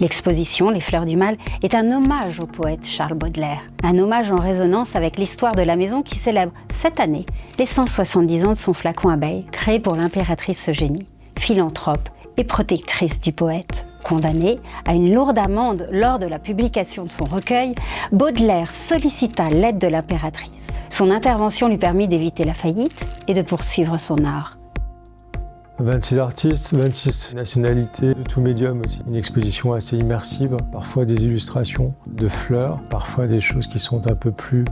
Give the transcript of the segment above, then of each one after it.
L'exposition Les Fleurs du Mal est un hommage au poète Charles Baudelaire. Un hommage en résonance avec l'histoire de la maison qui célèbre cette année les 170 ans de son flacon abeille, créé pour l'impératrice Eugénie, philanthrope et protectrice du poète. Condamné à une lourde amende lors de la publication de son recueil, Baudelaire sollicita l'aide de l'impératrice. Son intervention lui permit d'éviter la faillite et de poursuivre son art. 26 artistes, 26 nationalités, de tout médium aussi. Une exposition assez immersive, parfois des illustrations de fleurs, parfois des choses qui sont un peu plus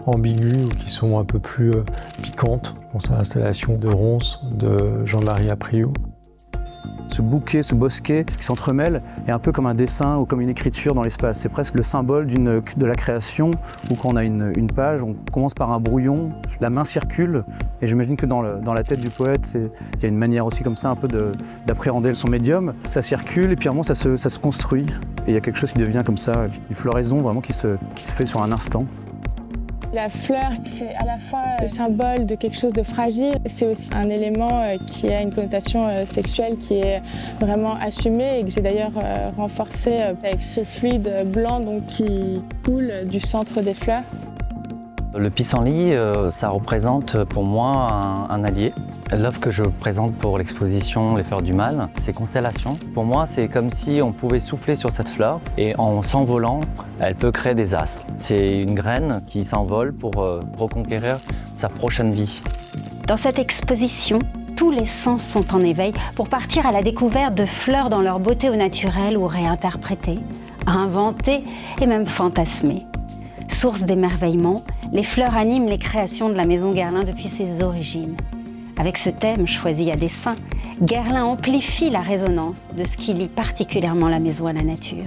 ambiguës ou qui sont un peu plus piquantes. Je pense à l'installation de Ronces de Jean-Marie Apriou. Ce bouquet, ce bosquet qui s'entremêle est un peu comme un dessin ou comme une écriture dans l'espace. C'est presque le symbole de la création où quand on a une page, on commence par un brouillon, la main circule et j'imagine que dans la tête du poète, il y a une manière aussi comme ça un peu d'appréhender son médium. Ça circule et puis à un moment ça se construit et il y a quelque chose qui devient comme ça, une floraison vraiment qui se fait sur un instant. La fleur, c'est à la fois le symbole de quelque chose de fragile, c'est aussi un élément qui a une connotation sexuelle qui est vraiment assumée et que j'ai d'ailleurs renforcé avec ce fluide blanc donc, qui coule du centre des fleurs. Le pissenlit, ça représente pour moi un allié. L'œuvre que je présente pour l'exposition Les Fleurs du Mal, c'est Constellation. Pour moi, c'est comme si on pouvait souffler sur cette fleur et en s'envolant, elle peut créer des astres. C'est une graine qui s'envole pour reconquérir sa prochaine vie. Dans cette exposition, tous les sens sont en éveil pour partir à la découverte de fleurs dans leur beauté au naturel ou réinterprétées, inventées et même fantasmées. Source d'émerveillement, les fleurs animent les créations de la Maison Guerlain depuis ses origines. Avec ce thème choisi à dessein, Guerlain amplifie la résonance de ce qui lie particulièrement la maison à la nature.